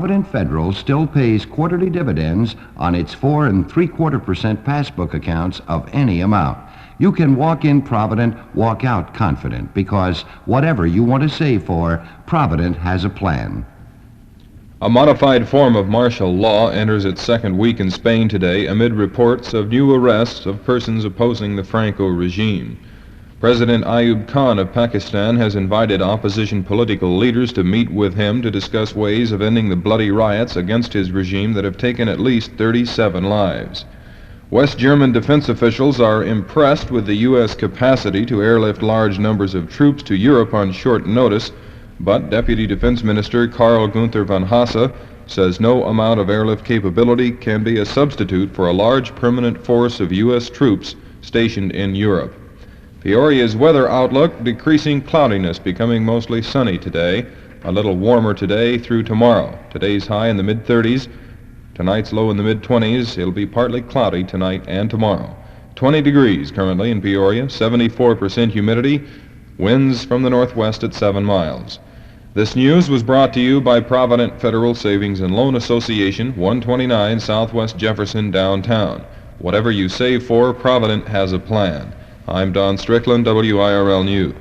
Provident Federal still pays quarterly dividends on its 4.75% passbook accounts of any amount. You can walk in Provident, walk out confident, because whatever you want to save for, Provident has a plan. A modified form of martial law enters its second week in Spain today amid reports of new arrests of persons opposing the Franco regime. President Ayub Khan of Pakistan has invited opposition political leaders to meet with him to discuss ways of ending the bloody riots against his regime that have taken at least 37 lives. West German defense officials are impressed with the U.S. capacity to airlift large numbers of troops to Europe on short notice, but Deputy Defense Minister Karl Gunther von Hasse says no amount of airlift capability can be a substitute for a large permanent force of U.S. troops stationed in Europe. Peoria's weather outlook: decreasing cloudiness, becoming mostly sunny today. A little warmer today through tomorrow. Today's high in the mid-30s. Tonight's low in the mid-20s. It'll be partly cloudy tonight and tomorrow. 20 degrees currently in Peoria, 74% humidity, winds from the northwest at 7 miles. This news was brought to you by Provident Federal Savings and Loan Association, 129 Southwest Jefferson, downtown. Whatever you save for, Provident has a plan. I'm Don Strickland, WIRL News.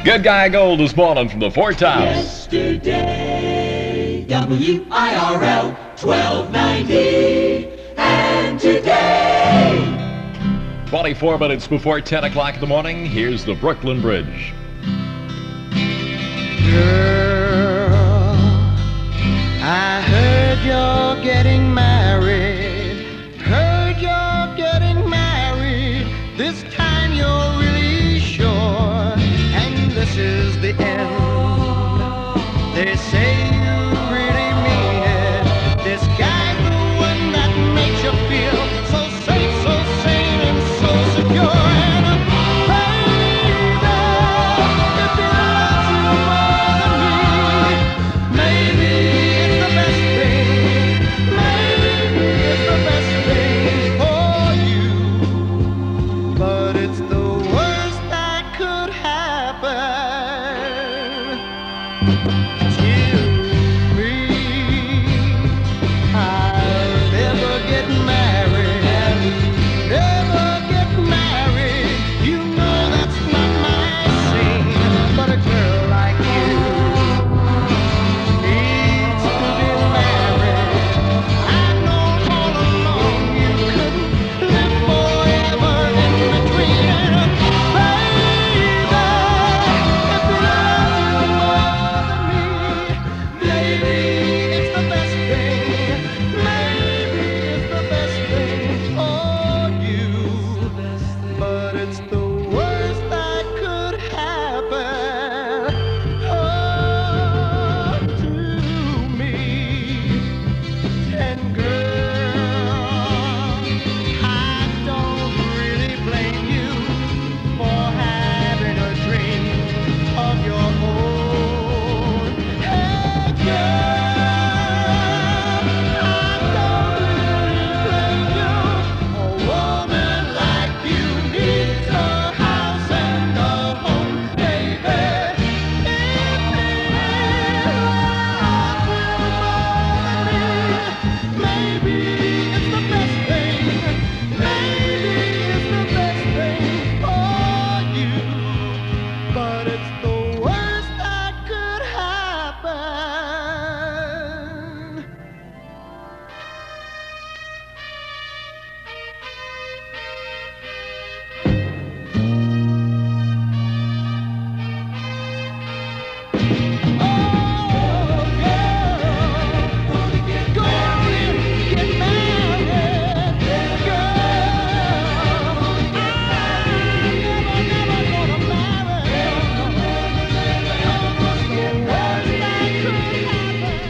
Good Guy Gold is morning from the Fort Town. Yesterday, WIRL 1290, and today. 24 minutes before 10 o'clock in the morning, here's the Brooklyn Bridge. Girl, I heard you're getting married. Heard you're getting married. This time you're really sure. And this is the end. They say you really mean it. This guy's the one that makes you feel so safe, so sane, and so secure. And baby, if he loves you more than me, maybe it's the best thing. Maybe it's the best maybe it's the best thing. Maybe it's the best thing for you. But it's the worst that could happen to me. And girl, I don't really blame you for having a dream of your own. Hey girl, I don't really blame you. A woman like you needs a house and a home, baby. Maybe it's the best thing. Maybe it's the best thing for you. But it's the worst that could happen.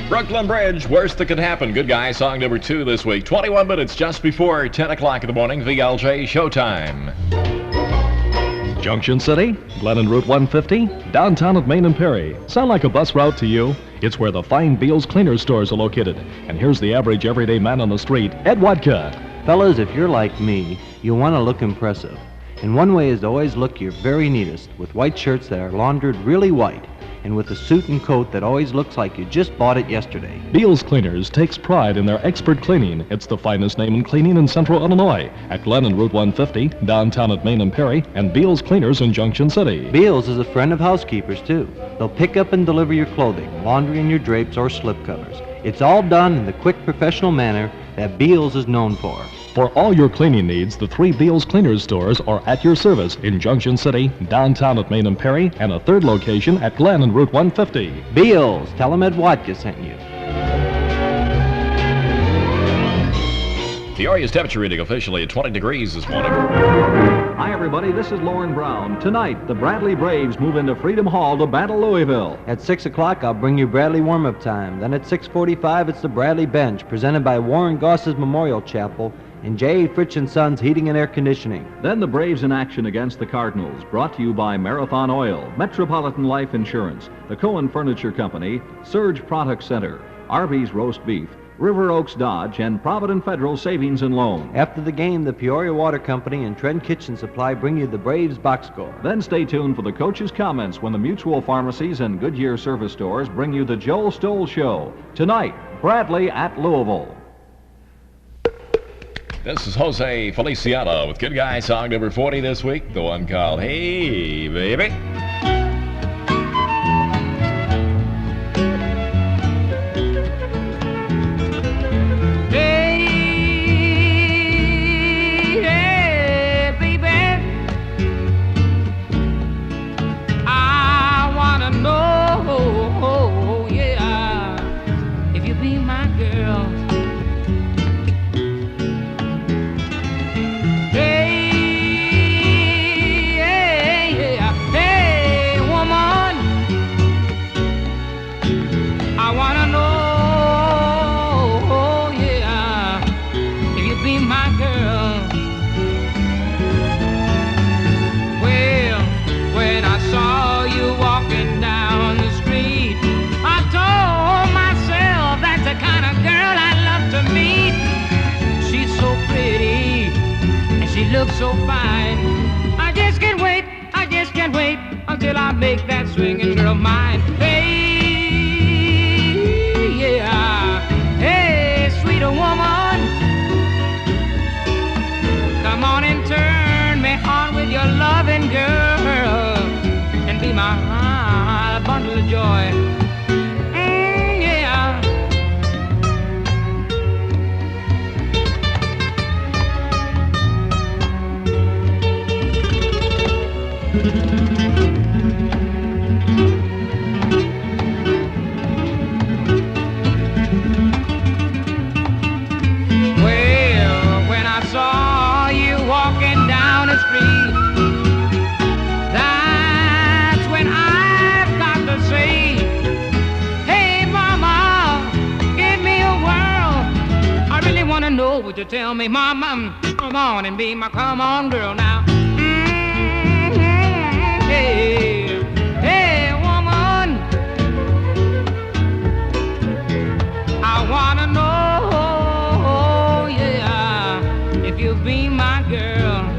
Brooklyn Bridge, worst that could happen. Good guy, song number 2 this week. 21 minutes just before 10 o'clock in the morning. VLJ Showtime. Junction City, Glennon Route 150, downtown at Main and Perry. Sound like a bus route to you? It's where the fine Beals Cleaner stores are located. And here's the average everyday man on the street, Ed Wadka. Fellas, if you're like me, you want to look impressive. And one way is to always look your very neatest, with white shirts that are laundered really white, and with a suit and coat that always looks like you just bought it yesterday. Beals Cleaners takes pride in their expert cleaning. It's the finest name in cleaning in Central Illinois. At Glennon Route 150, downtown at Main and Perry, and Beals Cleaners in Junction City. Beals is a friend of housekeepers, too. They'll pick up and deliver your clothing, laundry in your drapes or slip covers. It's all done in the quick professional manner that Beals is known for. For all your cleaning needs, the 3 Beals Cleaners stores are at your service in Junction City, downtown at Main and Perry, and a third location at Glennon Route 150. Beals, tell them Ed Wadka sent you. Peoria's temperature reading officially at 20 degrees this morning. Hi, everybody. This is Lauren Brown. Tonight, the Bradley Braves move into Freedom Hall to battle Louisville. At 6 o'clock, I'll bring you Bradley warm-up time. Then at 6:45, it's the Bradley Bench, presented by Warren Goss's Memorial Chapel and J.A. Fritsch & Sons Heating and Air Conditioning. Then the Braves in action against the Cardinals, brought to you by Marathon Oil, Metropolitan Life Insurance, the Cohen Furniture Company, Surge Product Center, Arby's Roast Beef, River Oaks Dodge, and Provident Federal Savings and Loan. After the game, the Peoria Water Company and Trent Kitchen Supply bring you the Braves box score. Then stay tuned for the coach's comments when the Mutual Pharmacies and Goodyear Service Stores bring you the Joel Stoll Show. Tonight, Bradley at Louisville. This is Jose Feliciano with Good Guy, song number 40 this week. The one called Hey Baby. Look so fine. I just can't wait until I make that swinging girl mine. Hey, yeah, hey, sweet woman, come on and turn me on with your loving girl, and be my bundle of joy. Yeah. oh, would you tell me, Mama, come on and be my come on girl now. Hey, hey, woman, I wanna know, yeah, if you be my girl.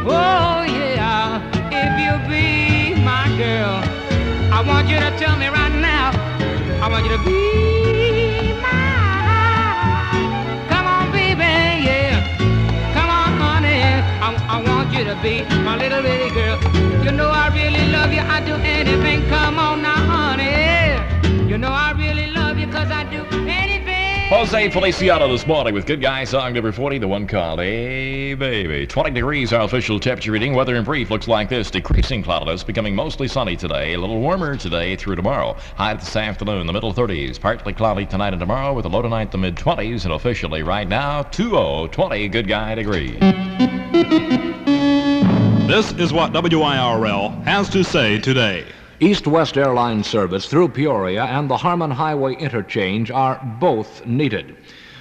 Oh, yeah, if you be my girl. I want you to tell me right now, I want you to be I want you to be my little bitty girl. You know I really love you, I do anything. Come on now, honey. You know I really love you, cause I do anything. Jose Feliciano this morning with Good Guy song number 40, the one called Hey Baby. 20 degrees, our official temperature reading. Weather in brief looks like this. Decreasing cloudiness, becoming mostly sunny today. A little warmer today through tomorrow. High this afternoon, the middle 30s. Partly cloudy tonight and tomorrow with a low tonight, the mid-20s. And officially right now, 20 Good Guy degrees. This is what WIRL has to say today. East-West airline service through Peoria and the Harmon Highway interchange are both needed.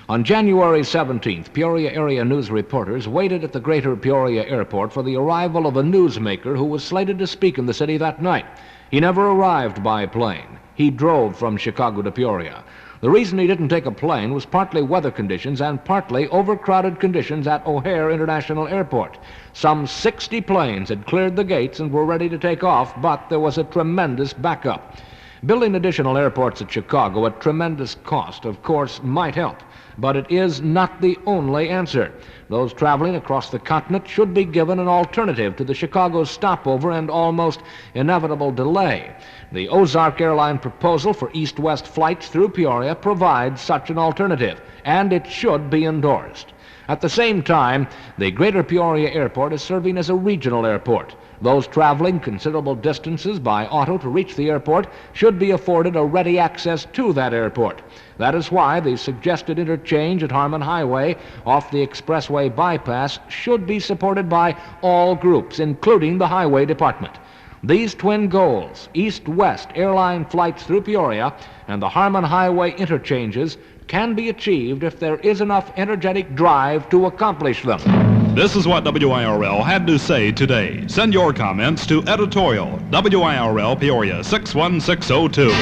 On January 17th, Peoria area news reporters waited at the Greater Peoria Airport for the arrival of a newsmaker who was slated to speak in the city that night. He never arrived by plane. He drove from Chicago to Peoria. The reason he didn't take a plane was partly weather conditions and partly overcrowded conditions at O'Hare International Airport. Some 60 planes had cleared the gates and were ready to take off, but there was a tremendous backup. Building additional airports at Chicago at tremendous cost, of course, might help, but it is not the only answer. Those traveling across the continent should be given an alternative to the Chicago stopover and almost inevitable delay. The Ozark Airline proposal for east-west flights through Peoria provides such an alternative, and it should be endorsed. At the same time, the Greater Peoria Airport is serving as a regional airport. Those traveling considerable distances by auto to reach the airport should be afforded a ready access to that airport. That is why the suggested interchange at Harmon Highway off the expressway bypass should be supported by all groups, including the Highway Department. These twin goals, east-west airline flights through Peoria and the Harmon Highway interchanges, can be achieved if there is enough energetic drive to accomplish them. This is what WIRL had to say today. Send your comments to editorial, WIRL Peoria 61602.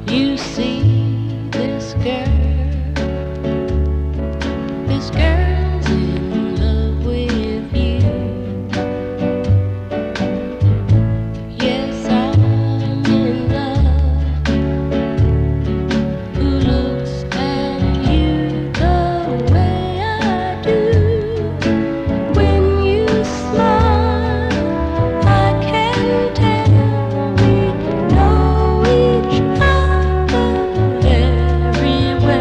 You see this girl, this girl's in love with you. Yes, I'm in love. Who looks at you the way I do? When you smile, I can tell we know each other very well.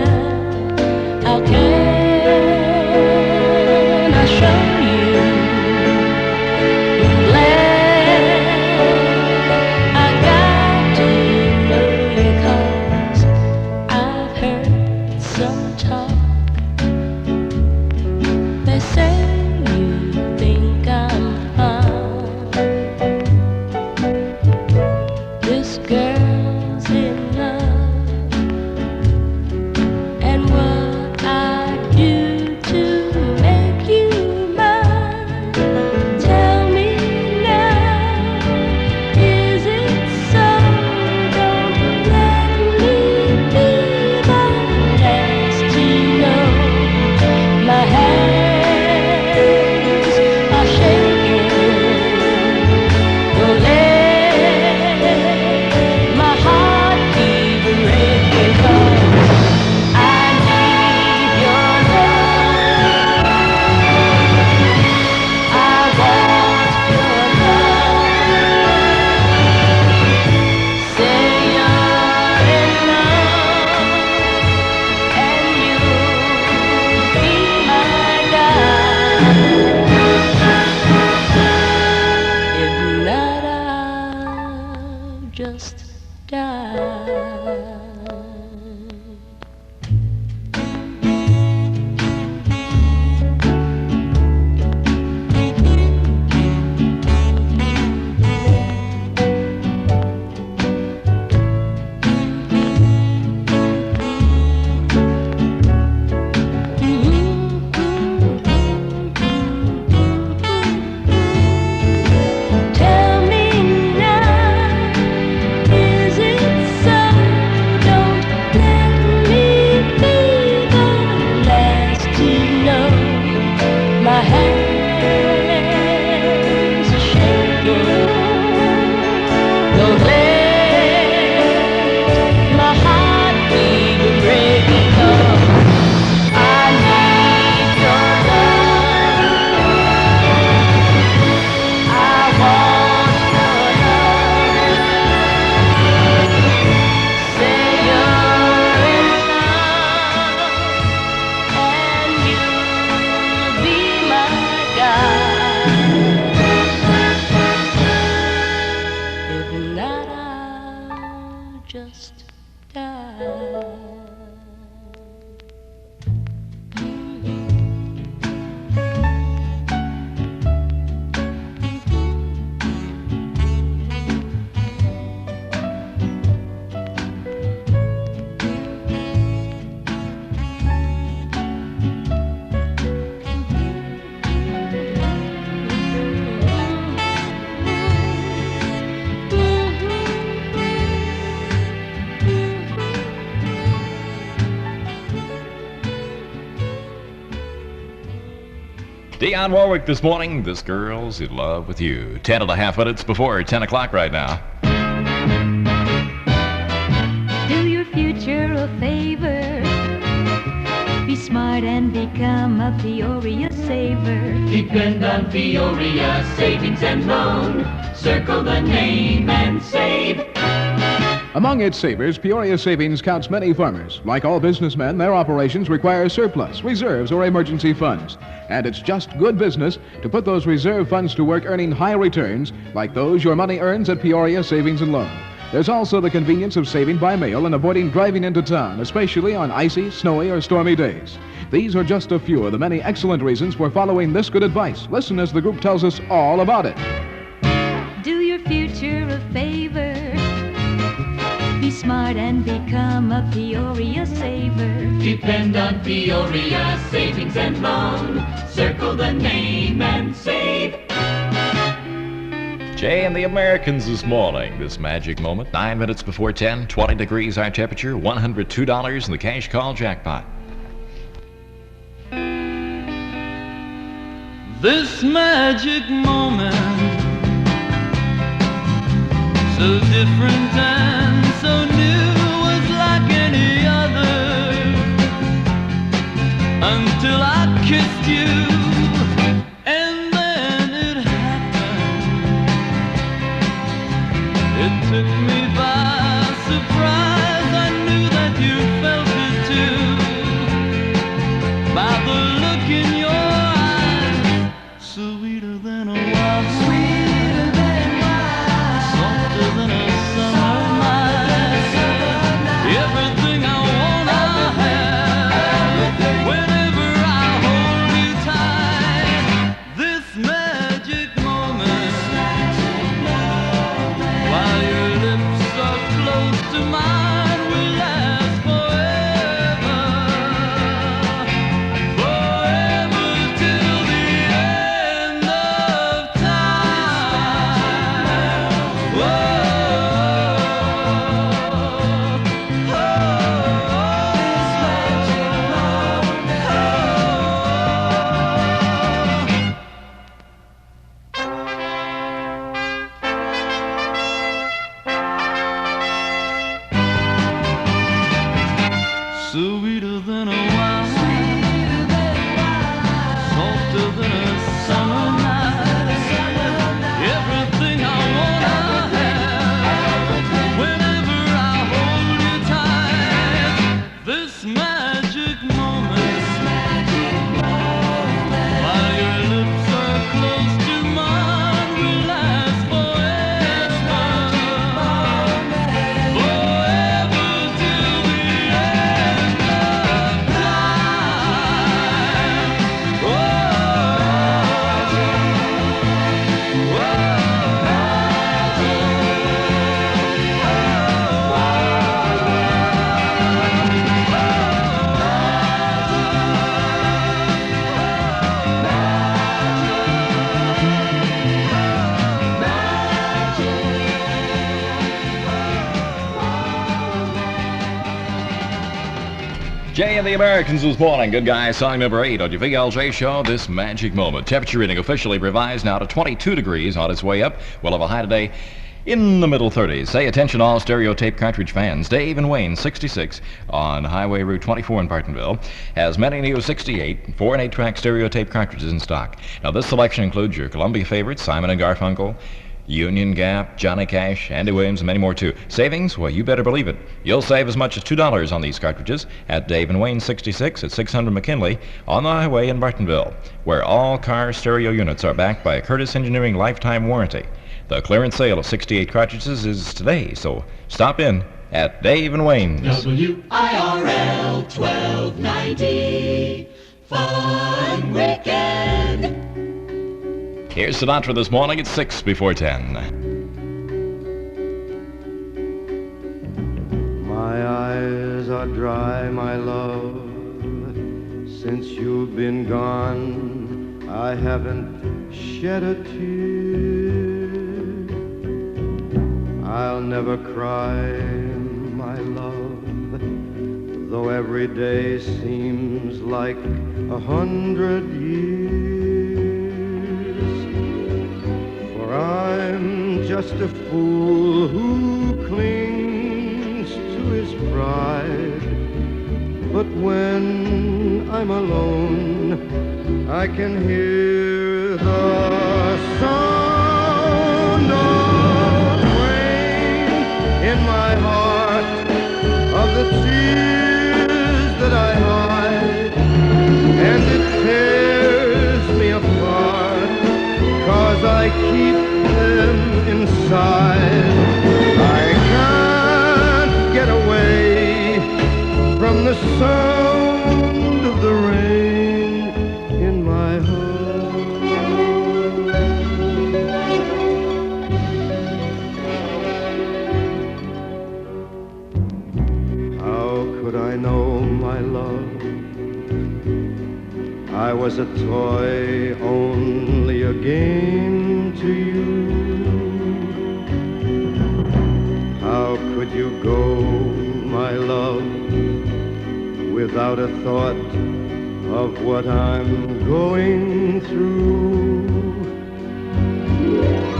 style. Dionne Warwick this morning. This girl's in love with you. 10.5 minutes before 10 o'clock right now. Do your future a favor. Be smart and become a Peoria saver. Depend on Peoria Savings and Loan. Circle the name and save. Among its savers, Peoria Savings counts many farmers. Like all businessmen, their operations require surplus, reserves, or emergency funds. And it's just good business to put those reserve funds to work earning high returns like those your money earns at Peoria Savings and Loan. There's also the convenience of saving by mail and avoiding driving into town, especially on icy, snowy, or stormy days. These are just a few of the many excellent reasons for following this good advice. Listen as the group tells us all about it. Do your future a favor. Be smart and become a Peoria saver. Depend on Peoria Savings and Loan. Circle the name and save. Jay and the Americans this morning. This magic moment. 9 minutes before 10. 20 degrees our temperature. $102 in the cash call jackpot. This magic moment, so different and so new, was like any other until I kissed you, and then it happened. It took me by surprise. I knew that you felt it too by the look in your eyes, sweeter than a wild sweeter than wine, softer than a summer night. Everything I want I have whenever I hold you tight. This magic moment, while your lips are close to mine, will last forever, forever till the end of time. Whoa. Sweeter than a wine, softer than a summer night. Everything I want I have whenever I hold you tight. This magic moment, while your lips are close to mine, will last forever, forever till the end of time. Jay and the Americans this morning. Good guy, song number 8 on your VLJ show. This magic moment. Temperature reading officially revised now to 22 degrees on its way up. We'll have a high today in the middle 30s. Say attention all stereotape cartridge fans. Dave and Wayne 66 on Highway Route 24 in Bartonville has many new 68 4 and 8 track stereotape cartridges in stock. Now this selection includes your Columbia favorites, Simon and Garfunkel, Union Gap, Johnny Cash, Andy Williams, and many more too. Savings? Well, you better believe it. You'll save as much as $2 on these cartridges at Dave and Wayne 66 at 600 McKinley on the highway in Bartonville, where all car stereo units are backed by a Curtis Engineering lifetime warranty. The clearance sale of 68 cartridges is today, so stop in at Dave and Wayne's. WIRL 1290. Fun Weekend. Here's Sinatra this morning at 6 before 10. My eyes are dry, my love. Since you've been gone, I haven't shed a tear. I'll never cry, my love, though every day seems like 100 years. For I'm just a fool who clings to his pride. But when I'm alone, I can hear the sound of rain in my heart, of the tears that I hide, and it tears me apart, 'cause I keep them inside. I can't get away from the sound of the rain in my heart. How could I know, my love, I was a toy, only a game to you? How could you go, my love, without a thought of what I'm going through?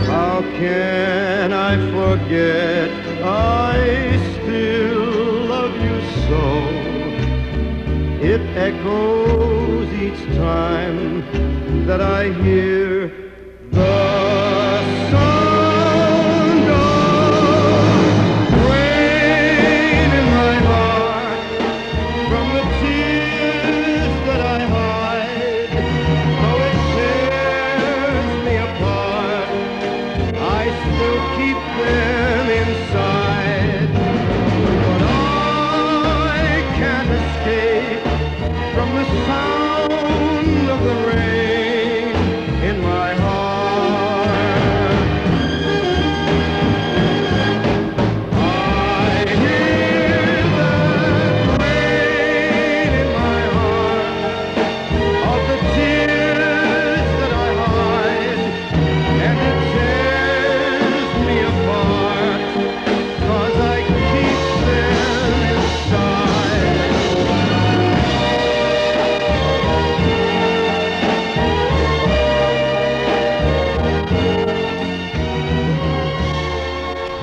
How can I forget I still love you so? It echoes each time that I hear the sound of rain in my heart, from the tears that I hide. Though it tears me apart, I still keep them inside. But I can't escape from the sound of the rain in my heart. I hear that rain in my heart, of the tears that I hide, and it tears me apart, 'cause I keep them inside.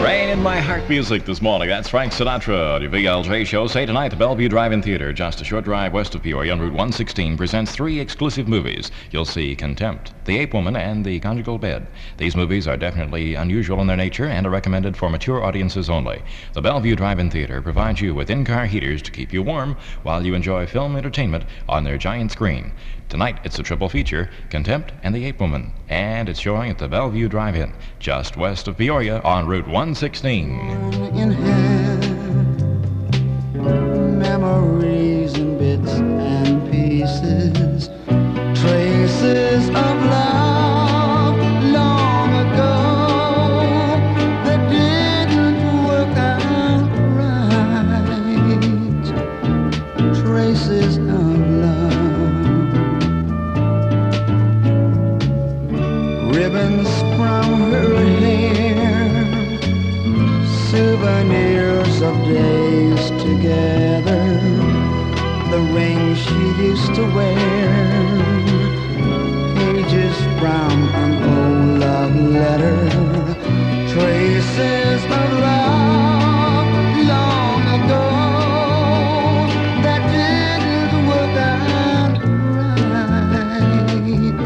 Rain in My Heart music this morning. That's Frank Sinatra. The VLJ show. Say tonight, the Bellevue Drive-In Theater, just a short drive west of Peoria on Route 116, presents 3 exclusive movies. You'll see Contempt, The Ape Woman, and The Conjugal Bed. These movies are definitely unusual in their nature and are recommended for mature audiences only. The Bellevue Drive-In Theater provides you with in-car heaters to keep you warm while you enjoy film entertainment on their giant screen. Tonight, it's a triple feature, Contempt and The Ape Woman, and it's showing at the Bellevue Drive-In, just west of Peoria on Route 116. In hand, memories in bits and pieces, traces of love long ago that didn't work out right, traces of love, ribbons from her hair, souvenirs of days together, the ring she used to wear, pages from an old love letter, traces of love long ago that didn't work out right,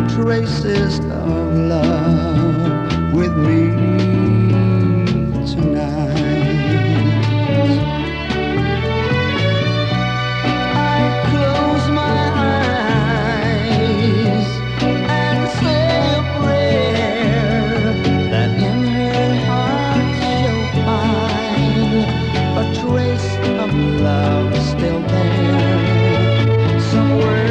traces of love with me tonight. I close my eyes and say a prayer that in her heart love still there somewhere.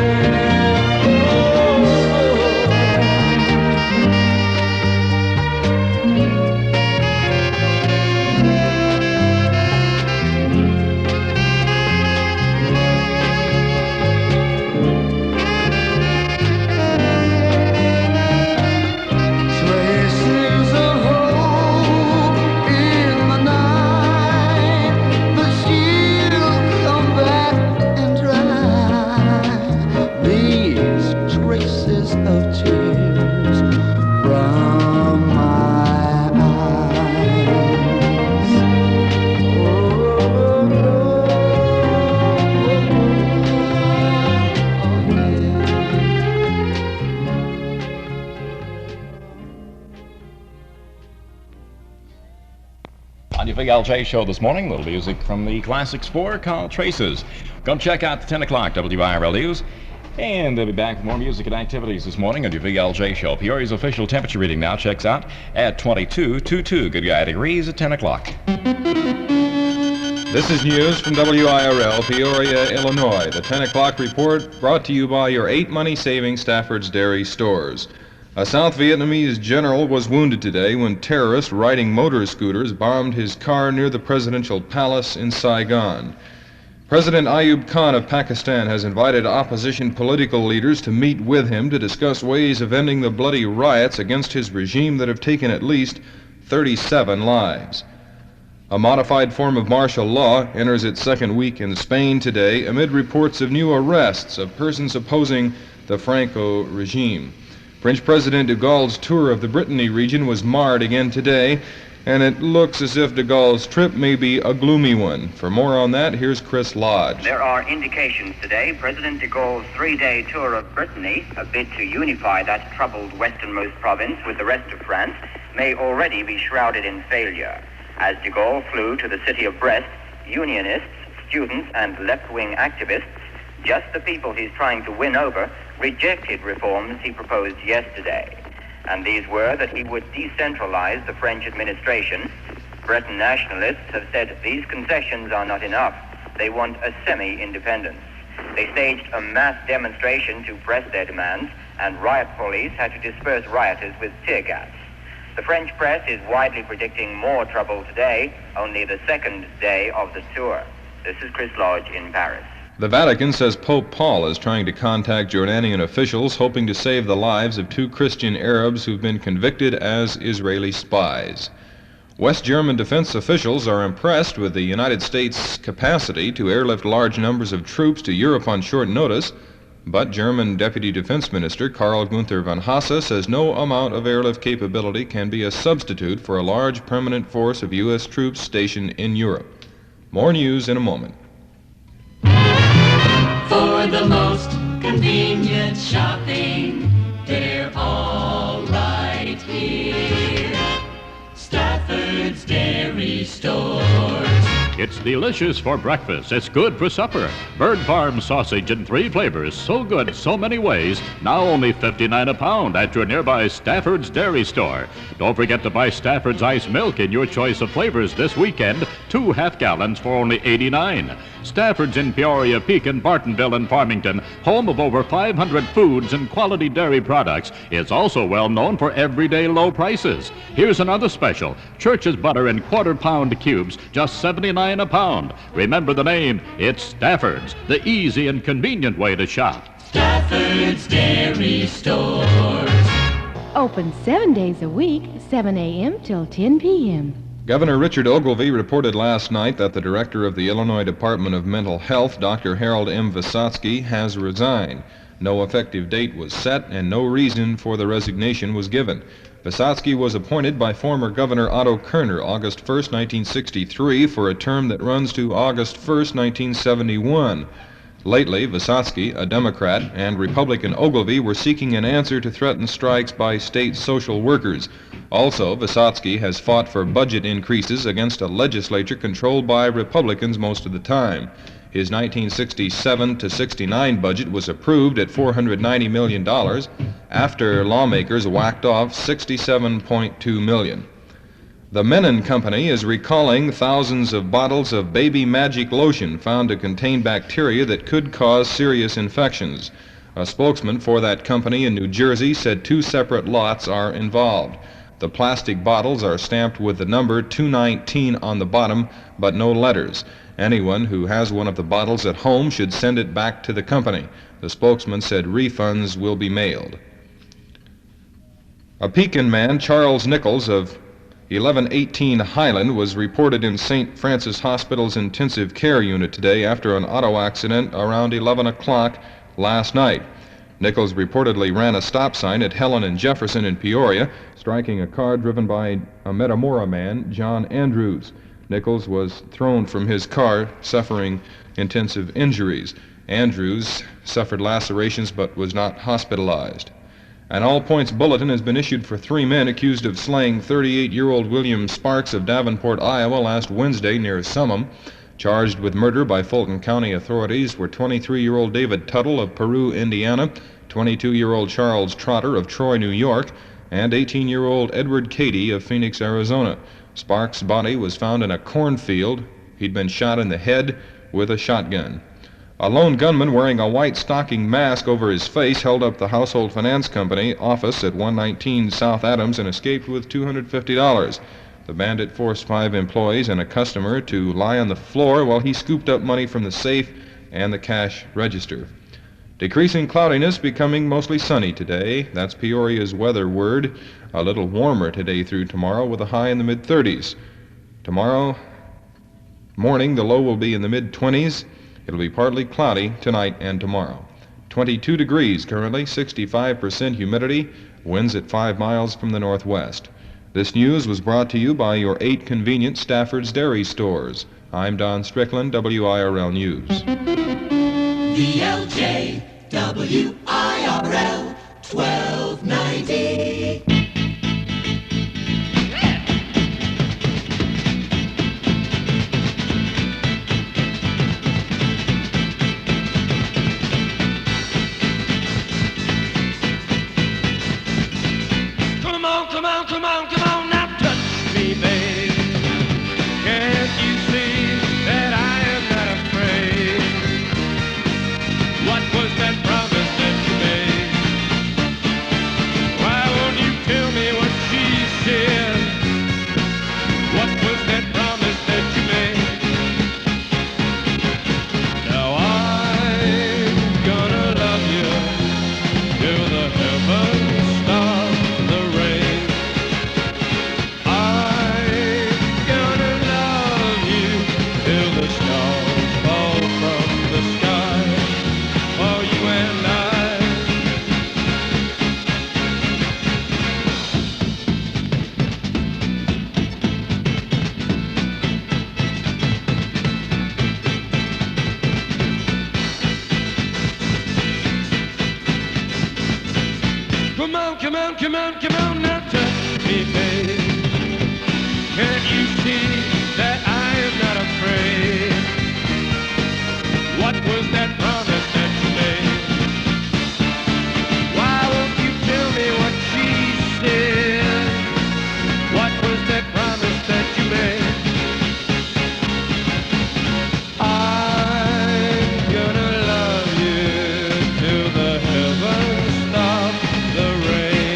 Traces of hope in the night, but she'll come back and dry these traces of tears from my eyes. On your Big LJ show this morning, a little music from the Classics 4 called Traces. Come check out the 10 o'clock WIRL News. And they'll be back with more music and activities this morning on your Big LJ show. Peoria's official temperature reading now checks out at 22.22 good guy degrees at 10 o'clock. This is news from WIRL Peoria, Illinois. The 10 o'clock report brought to you by your 8 money-saving Stafford's Dairy stores. A South Vietnamese general was wounded today when terrorists riding motor scooters bombed his car near the presidential palace in Saigon. President Ayub Khan of Pakistan has invited opposition political leaders to meet with him to discuss ways of ending the bloody riots against his regime that have taken at least 37 lives. A modified form of martial law enters its second week in Spain today amid reports of new arrests of persons opposing the Franco regime. French President de Gaulle's tour of the Brittany region was marred again today, and it looks as if de Gaulle's trip may be a gloomy one. For more on that, here's Chris Lodge. There are indications today President de Gaulle's 3-day tour of Brittany, a bid to unify that troubled westernmost province with the rest of France, may already be shrouded in failure. As de Gaulle flew to the city of Brest, unionists, students, and left-wing activists, just the people he's trying to win over, rejected reforms he proposed yesterday. And these were that he would decentralize the French administration. Breton nationalists have said these concessions are not enough. They want a semi-independence. They staged a mass demonstration to press their demands, and riot police had to disperse rioters with tear gas. The French press is widely predicting more trouble today, only the second day of the tour. This is Chris Lodge in Paris. The Vatican says Pope Paul is trying to contact Jordanian officials hoping to save the lives of 2 Christian Arabs who've been convicted as Israeli spies. West German defense officials are impressed with the United States' capacity to airlift large numbers of troops to Europe on short notice, but German Deputy Defense Minister Karl Gunther von Hasse says no amount of airlift capability can be a substitute for a large permanent force of U.S. troops stationed in Europe. More news in a moment. For the most convenient shopping, they're all right here. Stafford's Dairy Stores. It's delicious for breakfast. It's good for supper. Bird Farm sausage in 3 flavors. So good, so many ways. Now only $59 a pound at your nearby Stafford's Dairy Store. Don't forget to buy Stafford's Ice Milk in your choice of flavors this weekend. 2 half-gallons for only $89. Stafford's in Peoria, Pekin, Bartonville, and Farmington, home of over 500 foods and quality dairy products, is also well known for everyday low prices. Here's another special. Church's butter in quarter-pound cubes, just $79 a pound. Remember the name, it's Stafford's, the easy and convenient way to shop. Stafford's Dairy Stores. Open 7 days a week, 7 a.m. till 10 p.m. Governor Richard Ogilvie reported last night that the director of the Illinois Department of Mental Health, Dr. Harold M. Vysotsky, has resigned. No effective date was set and no reason for the resignation was given. Vysotsky was appointed by former Governor Otto Kerner August 1, 1963, for a term that runs to August 1, 1971. Lately, Vysotsky, a Democrat, and Republican Ogilvie were seeking an answer to threatened strikes by state social workers. Also, Vysotsky has fought for budget increases against a legislature controlled by Republicans most of the time. His 1967-69 budget was approved at $490 million after lawmakers whacked off $67.2 million. The Menon Company is recalling thousands of bottles of baby magic lotion found to contain bacteria that could cause serious infections. A spokesman for that company in New Jersey said 2 separate lots are involved. The plastic bottles are stamped with the number 219 on the bottom, but no letters. Anyone who has one of the bottles at home should send it back to the company. The spokesman said refunds will be mailed. A Pekin man, Charles Nichols of 1118 Highland, was reported in St. Francis Hospital's intensive care unit today after an auto accident around 11 o'clock last night. Nichols reportedly ran a stop sign at Helen and Jefferson in Peoria, striking a car driven by a Metamora man, John Andrews. Nichols was thrown from his car, suffering intensive injuries. Andrews suffered lacerations but was not hospitalized. An all-points bulletin has been issued for 3 men accused of slaying 38-year-old William Sparks of Davenport, Iowa, last Wednesday near Summum. Charged with murder by Fulton County authorities were 23-year-old David Tuttle of Peru, Indiana, 22-year-old Charles Trotter of Troy, New York, and 18-year-old Edward Cady of Phoenix, Arizona. Sparks' body was found in a cornfield. He'd been shot in the head with a shotgun. A lone gunman wearing a white stocking mask over his face held up the Household Finance Company office at 119 South Adams and escaped with $250. The bandit forced 5 employees and a customer to lie on the floor while he scooped up money from the safe and the cash register. Decreasing cloudiness, becoming mostly sunny today. That's Peoria's weather word. A little warmer today through tomorrow with a high in the mid-30s. Tomorrow morning, the low will be in the mid-20s. It'll be partly cloudy tonight and tomorrow. 22 degrees currently, 65% humidity, winds at 5 miles from the northwest. This news was brought to you by your 8 convenient Stafford's Dairy Stores. I'm Don Strickland, WIRL News. VLJ, WIRL, 1290. Come on, now touch me, babe. Can't you see that I am not afraid? What was that promise that you made? Why won't you tell me what she said? What was that promise that you made? Now I'm gonna love you till the heavens stop the rain. Come on, now touch me, babe. Can't you see that I am not afraid? What was that promise that you made? Why won't you tell me what she said? What was that promise that you made? I'm gonna love you till the heavens stop the rain.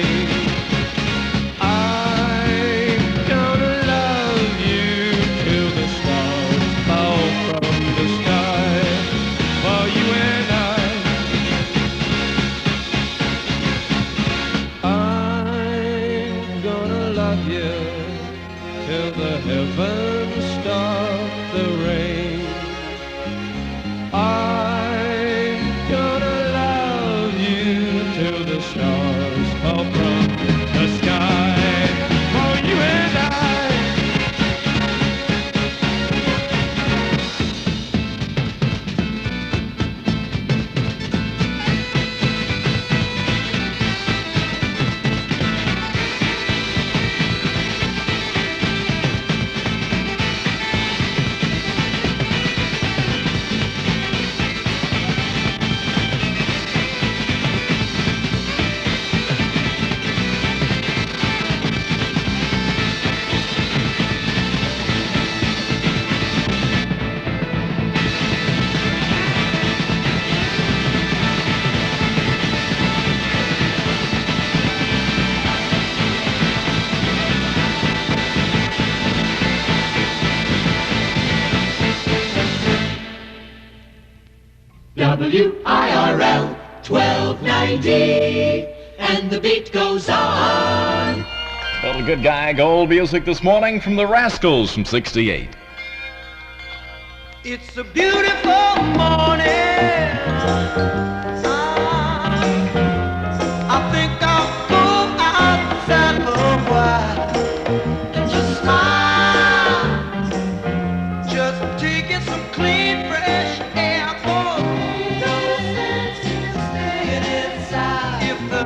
WIRL 1290, and the beat goes on. Little good guy gold music this morning from the Rascals from 68. It's a beautiful morning. I think I'll go outside for a while and just smile. Just taking some clean, fresh air. For no sense in staying inside. If the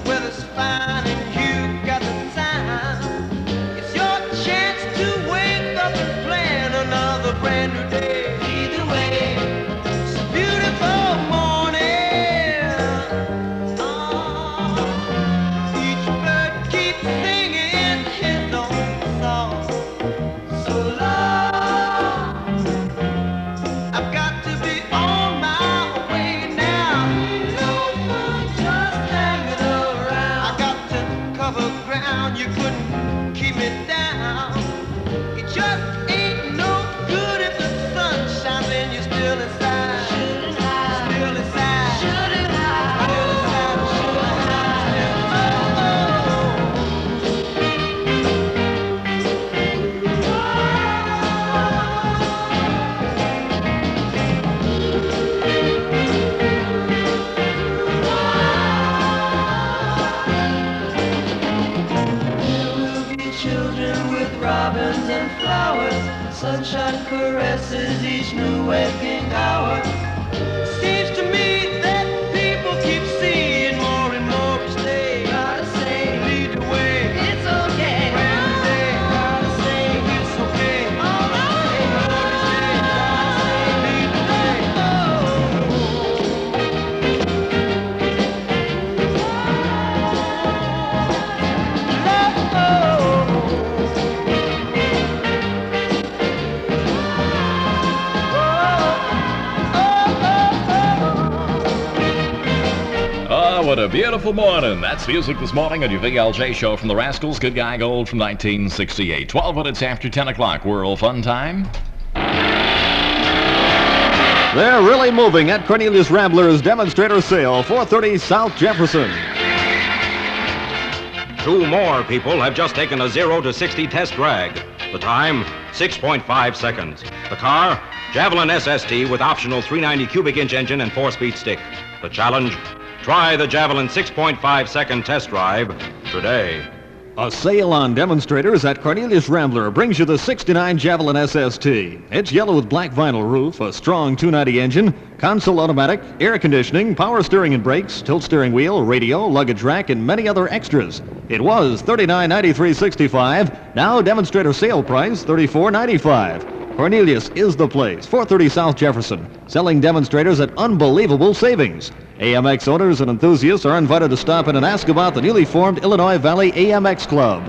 weather's fine and you've got the time, it's your chance to wake up and plan another brand new day. Either way, it's a beautiful morning. Each bird keeps singing his own song. So long, I've got to be on my way now. No fun just hanging around. I got to cover ground, you couldn't keep me down. It just ain't no good if the sun shines and you're still inside. Still inside. Still inside. There will be children with robins and flowers. Sunshine caresses each new waking hour. Seems to me that people keep seeing more and more each day. Gotta say, lead the way. It's okay. Wednesday, gotta say, it's okay. All right. Thursday, gotta say, lead the way. What a beautiful morning. That's music this morning on your VLJ show from the Rascals. Good Guy Gold from 1968. 12 minutes after 10 o'clock. WIRL Fun Time. They're really moving at Cornelius Rambler's demonstrator sale, 430 South Jefferson. 2 more people have just taken a 0 to 60 test drag. The time, 6.5 seconds. The car, Javelin SST with optional 390 cubic inch engine and 4-speed stick. The challenge, try the Javelin 6.5 second test drive today. A sale on demonstrators at Cornelius Rambler brings you the 69 Javelin SST. It's yellow with black vinyl roof, a strong 290 engine, console automatic, air conditioning, power steering and brakes, tilt steering wheel, radio, luggage rack, and many other extras. It was $39.93.65. Now demonstrator sale price $34.95. Cornelius is the place. 430 South Jefferson, selling demonstrators at unbelievable savings. AMX owners and enthusiasts are invited to stop in and ask about the newly formed Illinois Valley AMX Club.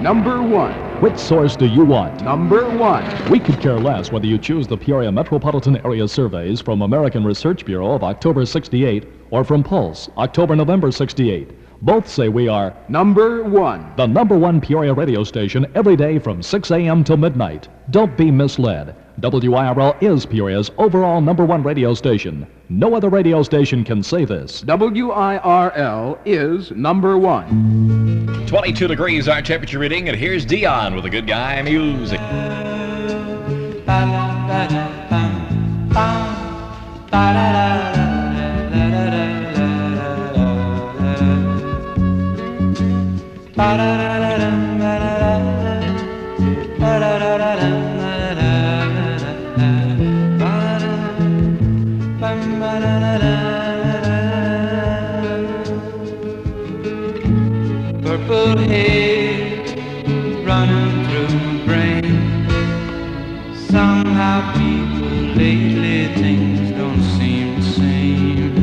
Number 1. Which source do you want? Number 1. We could care less whether you choose the Peoria Metropolitan Area Surveys from American Research Bureau of October 68 or from Pulse, October-November 68. Both say we are Number 1. The number 1 Peoria radio station every day from 6 a.m. till midnight. Don't be misled. WIRL is Peoria's overall number 1 radio station. No other radio station can say this. WIRL is number 1. 22 degrees our temperature reading, and here's Dion with the Good Guy music. Purple haze running through my brain. Somehow people lately, things don't seem the same.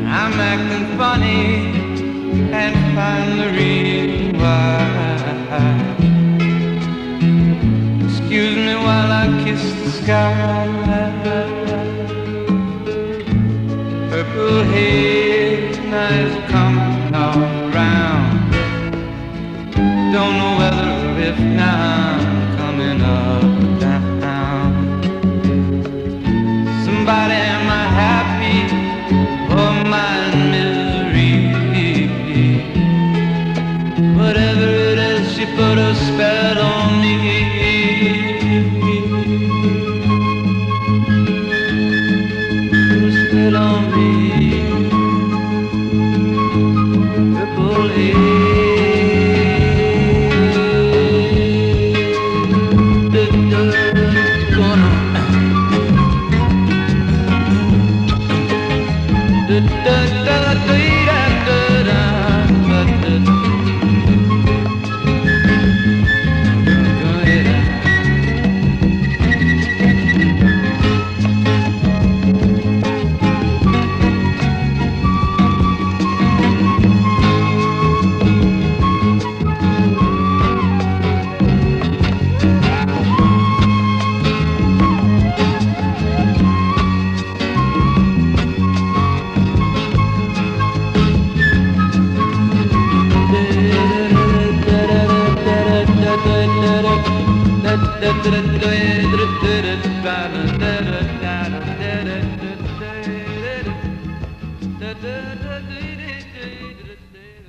I'm acting funny and find the reason why. Excuse me while I kiss the sky. Purple haze, nice coming all around. Don't know whether or if now I'm coming up or down. spell on me. Put a spell on me. Purple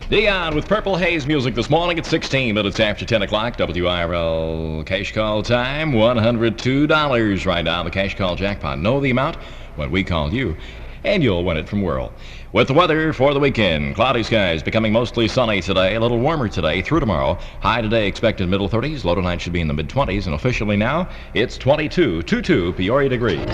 Dion with Purple Haze music this morning at 16 minutes after 10 o'clock. WIRL cash call time, $102 right now. The cash call jackpot. Know the amount when we call you, and you'll win it from WIRL. With the weather for the weekend, cloudy skies becoming mostly sunny today, a little warmer today through tomorrow. High today expected middle 30s, low tonight should be in the mid 20s, and officially now it's 22 Peoria degrees.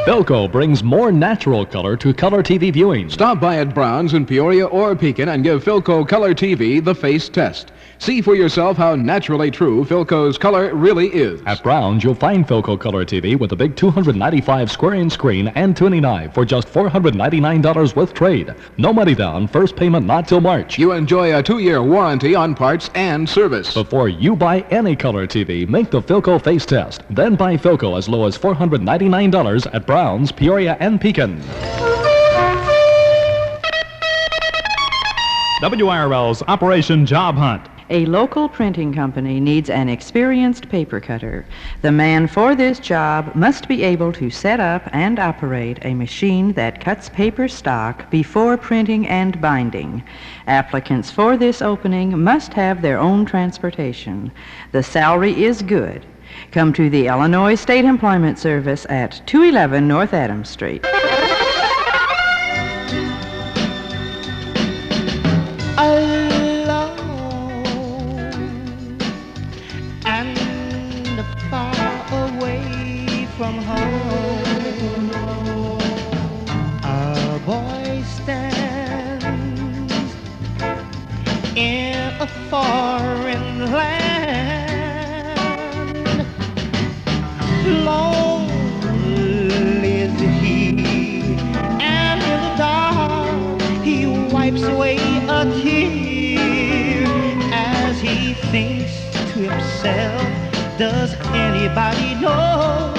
Philco brings more natural color to color TV viewing. Stop by at Brown's in Peoria or Pekin and give Philco Color TV the face test. See for yourself how naturally true Philco's color really is. At Brown's, you'll find Philco Color TV with a big 295 square-inch screen and tuning knife for just $499 with trade. No money down, first payment not till March. You enjoy a 2-year warranty on parts and service. Before you buy any color TV, make the Philco face test. Then buy Philco as low as $499 at Brown's, Peoria, and Pekin. WIRL's Operation Job Hunt. A local printing company needs an experienced paper cutter. The man for this job must be able to set up and operate a machine that cuts paper stock before printing and binding. Applicants for this opening must have their own transportation. The salary is good. Come to the Illinois State Employment Service at 211 North Adams Street. From home, a boy stands in a foreign land. Lonely is he, and in the dark he wipes away a tear as he thinks to himself, does anybody know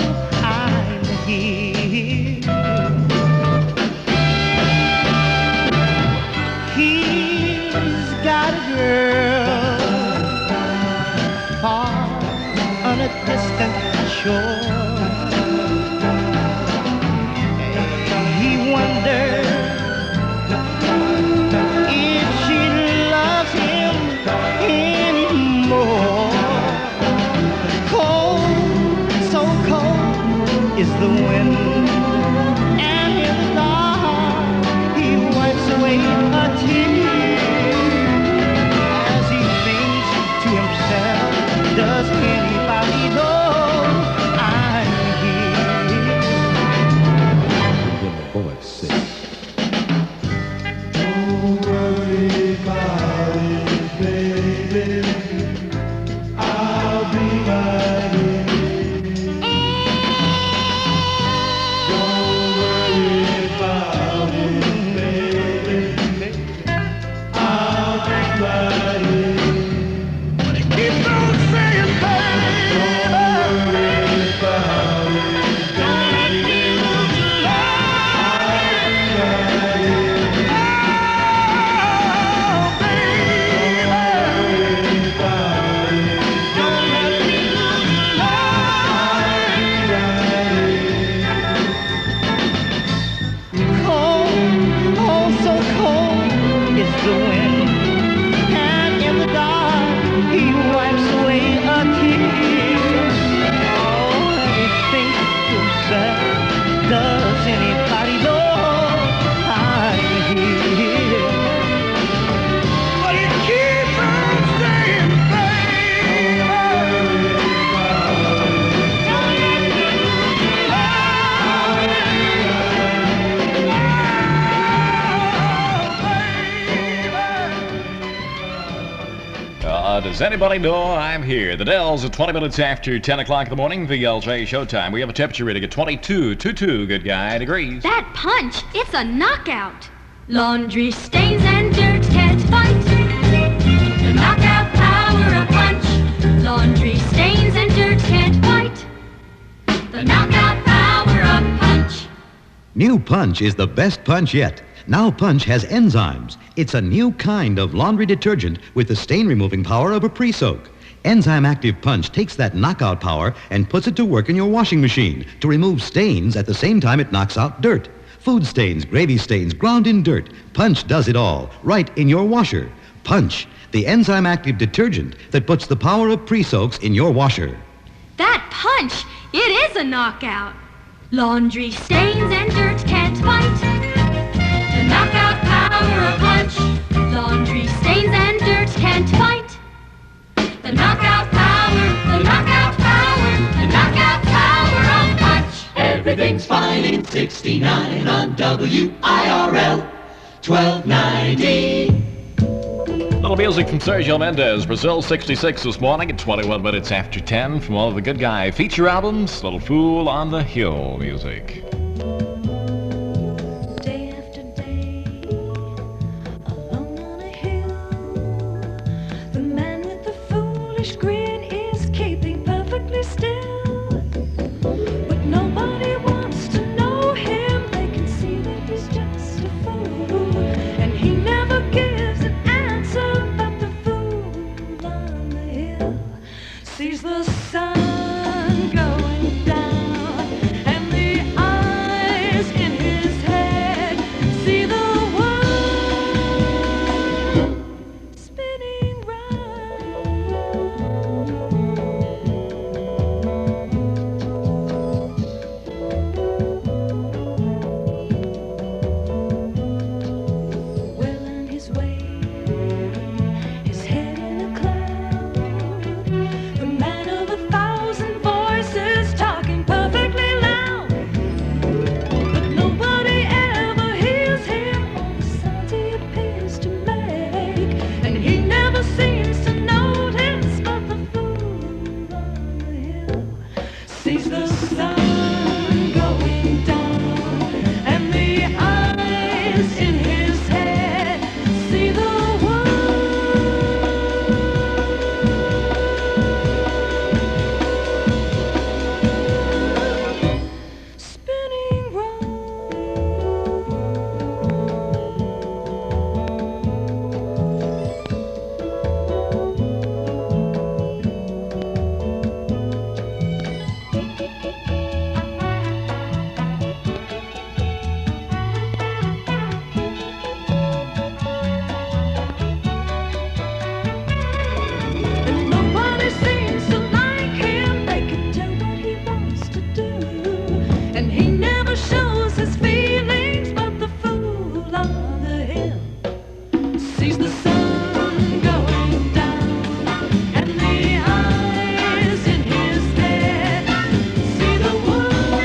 I'm here? He's got a girl far on a distant shore. He wonders if she loves him anymore. Is the wind, and in the dark he wipes away a tear as he thinks to himself, does anybody know I'm here? When the voice sings, don't worry about it, baby, I'll be right here. anybody know I'm here? The Dells at 20 minutes after 10 o'clock in the morning, VLJ Showtime. We have a temperature reading at 22, good guy, degrees. That punch, it's a knockout. Laundry stains and dirt can't fight. The knockout power of punch. Laundry stains and dirt can't fight. The knockout power of punch. New Punch is the best punch yet. Now Punch has enzymes. It's a new kind of laundry detergent with the stain-removing power of a pre-soak. Enzyme Active Punch takes that knockout power and puts it to work in your washing machine to remove stains at the same time it knocks out dirt. Food stains, gravy stains, ground in dirt. Punch does it all, right in your washer. Punch, the enzyme active detergent that puts the power of pre-soaks in your washer. That punch, it is a knockout. Laundry stains and dirt can't fight. The knockout power of punch. Laundry stains and dirt can't fight. The knockout power, the knockout power, the knockout power of punch. Everything's fine in 69 on WIRL 1290. Little music from Sergio Mendes, Brazil 66 this morning at 21 minutes after 10 from all of the Good Guy feature albums, Little Fool on the Hill music. Day after day, alone on a hill, the man with the foolish grin is keeping perfectly still. But nobody wants to know him. They can see that he's just a fool, and he never gives an answer. But the fool on the hill sees the sun going down, and the eyes in his head see the world spinning well on his way, his head in a cloud. The man of 1,000 voices talking perfectly loud, but nobody ever hears him or the sounds he appears to make, and he never seems to notice. But the fool on the hill sees the sun going down, and the eyes in his head see the world spinning and nobody seems to like him. They can tell what he wants to do, and he never shows his feelings. But the fool on the hill sees the sun going down, and the eyes in his head see the world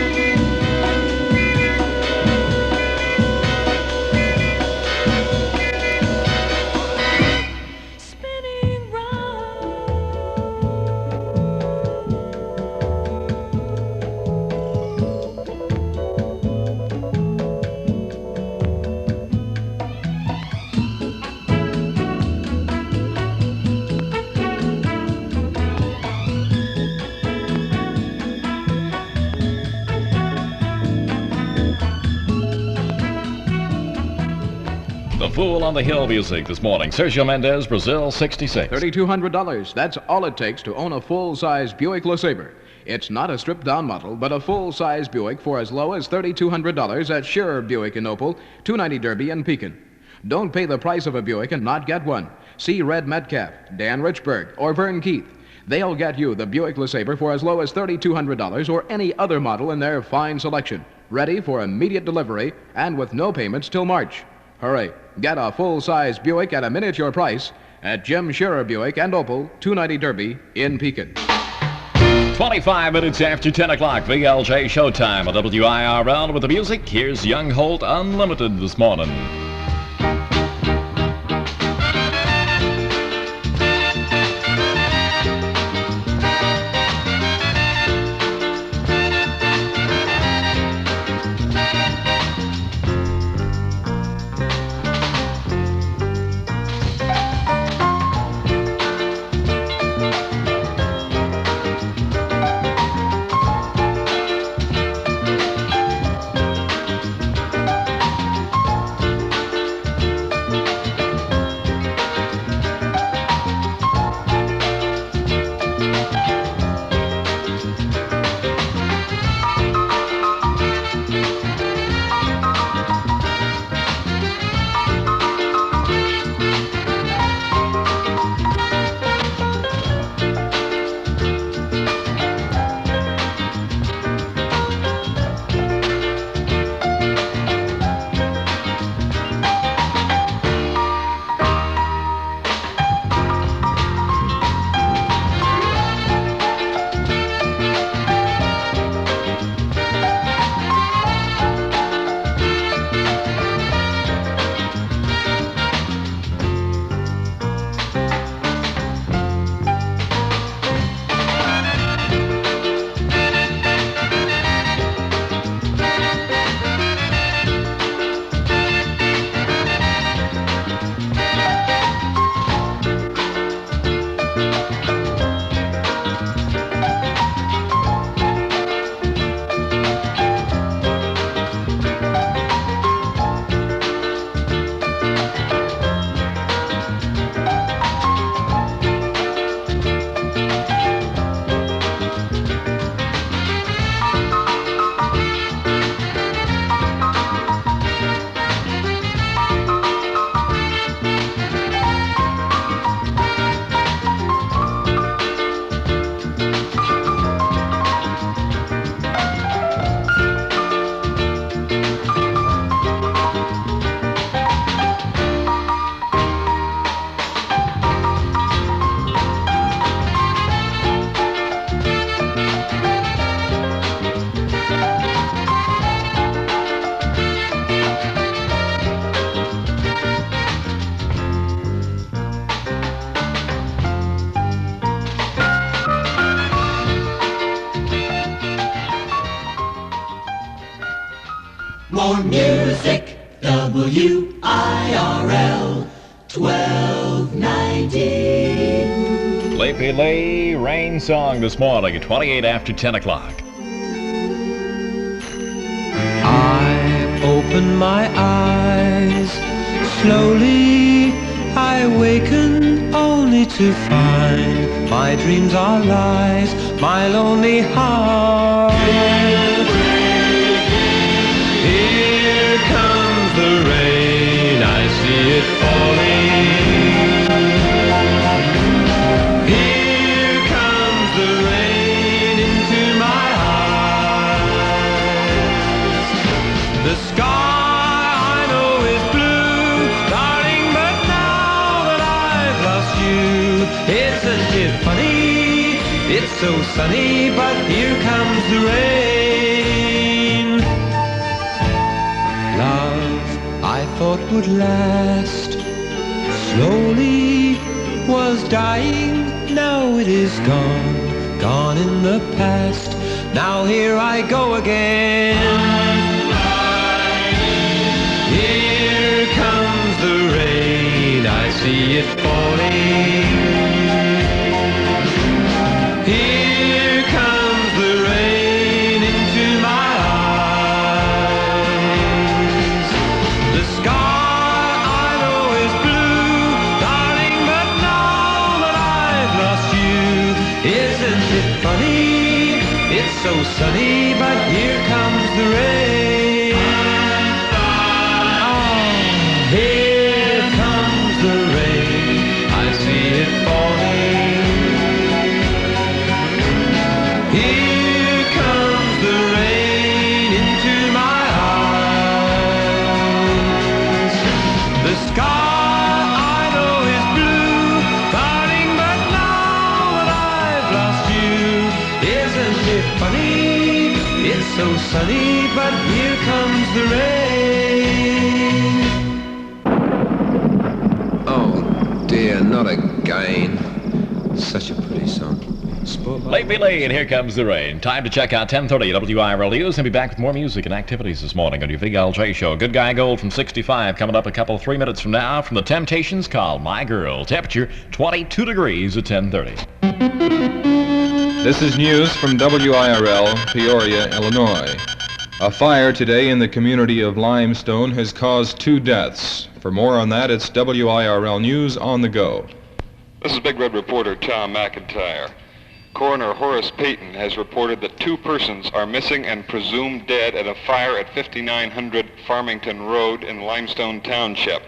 spinning The Fool on the Hill music this morning. Sergio Mendes, Brazil 66. $3,200. That's all it takes to own a full-size Buick LeSabre. It's not a stripped-down model, but a full-size Buick for as low as $3,200 at Scherer Buick in Opal, 290 Derby in Pekin. Don't pay the price of a Buick and not get one. See Red Metcalf, Dan Richburg, or Vern Keith. They'll get you the Buick LeSabre for as low as $3,200 or any other model in their fine selection. Ready for immediate delivery and with no payments till March. Hurry, get a full-size Buick at a miniature price at Jim Scherer Buick and Opal, 290 Derby in Pekin. 25 minutes after 10 o'clock, VLJ Showtime on WIRL with the music. Here's Young Holt Unlimited this morning. more music. WIRL 1290. Sleepy Lay rain song this morning at 28 after 10 o'clock. I open my eyes, slowly I awaken only to find my dreams are lies, my lonely heart. Here comes the rain, I see it falling. Here comes the rain into my eyes. The sky I know is blue, darling, but now that I've lost you, isn't it funny? It's so sunny, but here comes the rain. Love I thought would last, slowly was dying, now it is gone, gone in the past. Now here I go again. Here comes the rain, I see it falling. Here comes the rain into my eyes. The sky I know is blue, darling, but now that I've lost you, isn't it funny? It's so sunny, but here comes the rain. Oh, here comes the rain, I see it falling. Here comes the rain into my eyes. The sky I know is blue, darling, but now that I've lost you, isn't it funny? It's so sunny, but here comes the rain. Oh dear, not again. Such a pretty song. Sleepy Lay, and here comes the rain. Time to check out 10:30 WIRL News and be back with more music and activities this morning on your Big LJ Show. Good Guy Gold from 65 coming up a couple 3 minutes from now from the Temptations called My Girl. Temperature 22 degrees at 10:30. This is news from WIRL, Peoria, Illinois. A fire today in the community of Limestone has caused 2 deaths. For more on that, it's WIRL News on the go. This is Big Red reporter Tom McIntyre. Coroner Horace Payton has reported that 2 persons are missing and presumed dead at a fire at 5900 Farmington Road in Limestone Township.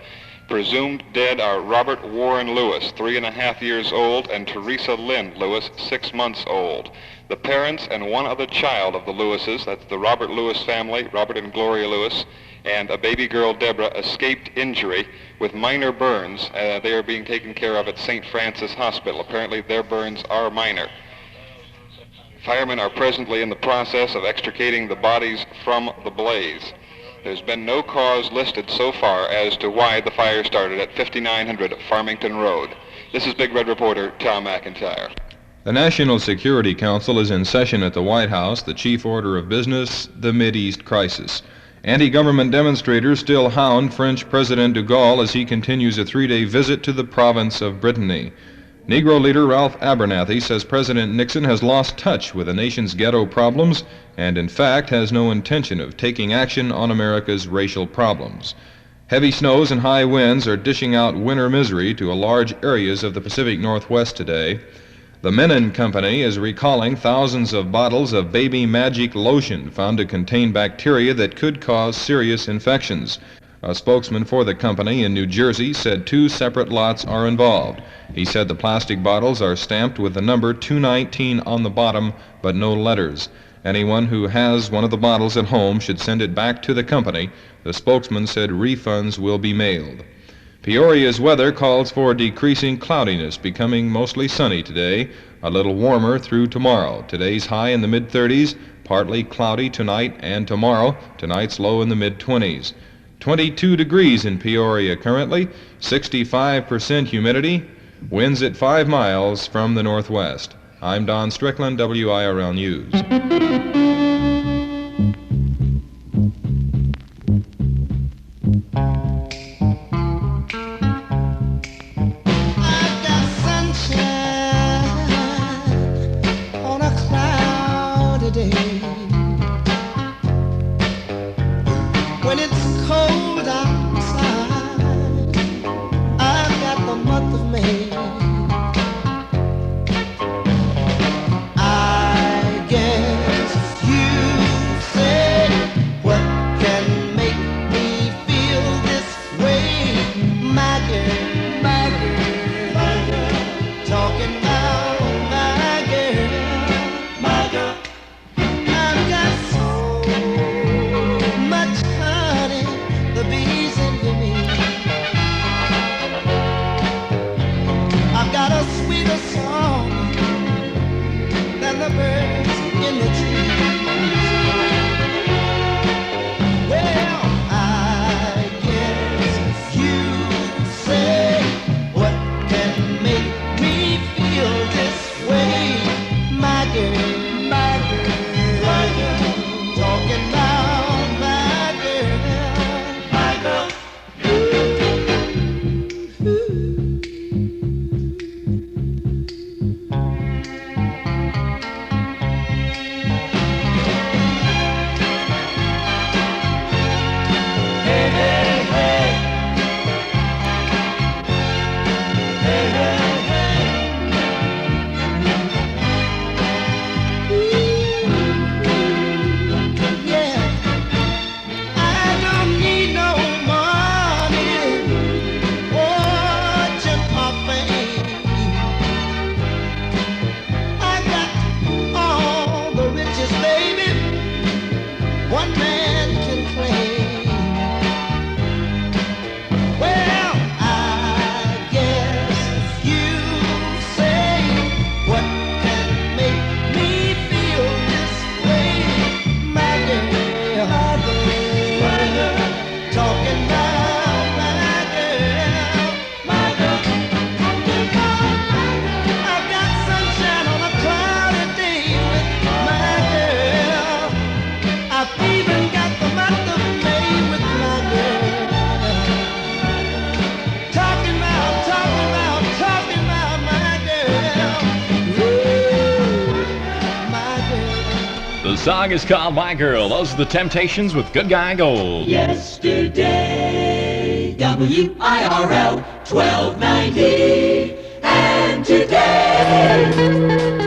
Presumed dead are Robert Warren Lewis, 3.5 years old, and Teresa Lynn Lewis, 6 months old. The parents and 1 other child of the Lewises, that's the Robert Lewis family, Robert and Gloria Lewis, and a baby girl, Deborah, escaped injury with minor burns. They are being taken care of at St. Francis Hospital. Apparently their burns are minor. Firemen are presently in the process of extricating the bodies from the blaze. There's been no cause listed so far as to why the fire started at 5900 Farmington Road. This is Big Red reporter Tom McIntyre. The National Security Council is in session at the White House, the chief order of business, the Mideast crisis. Anti-government demonstrators still hound French President de Gaulle as he continues a 3-day visit to the province of Brittany. Negro leader Ralph Abernathy says President Nixon has lost touch with the nation's ghetto problems and, in fact, has no intention of taking action on America's racial problems. Heavy snows and high winds are dishing out winter misery to large areas of the Pacific Northwest today. The Menon Company is recalling thousands of bottles of Baby Magic lotion found to contain bacteria that could cause serious infections. A spokesman for the company in New Jersey said 2 separate lots are involved. He said the plastic bottles are stamped with the number 219 on the bottom, but no letters. Anyone who has one of the bottles at home should send it back to the company. The spokesman said refunds will be mailed. Peoria's weather calls for decreasing cloudiness, becoming mostly sunny today, a little warmer through tomorrow. Today's high in the mid-30s, partly cloudy tonight and tomorrow. Tonight's low in the mid-20s. 22 degrees in Peoria currently, 65% humidity, winds at 5 miles from the northwest. I'm Don Strickland, WIRL News. holiday. When it's cold outside, I've got the month of May. I guess you say, what can make me feel this way? My girl, my girl, my girl, talking about my girl, my girl. I've got so much honey, the bees envy me. I've got a sweeter song than the birds in the trees. Well, I guess you say, what can make me feel this way? My girl, my girl, my girl, talking about my girl, my girl. Hey, hey, hey. Hey, hey, hey. Yeah, I don't need no money, fortune or fame. I got all the riches, baby, one man can claim. Well, I guess you say, what can make me feel this way? My girl, my girl, talking about my girl, my girl. I've got sunshine on a cloudy day with my girl. I've even got the month of May with my girl. Talking about my girl. Ooh, my girl. The song is called My Girl. Those are the Temptations with Good Guy Gold. Yesterday, WIRL 1290, and today.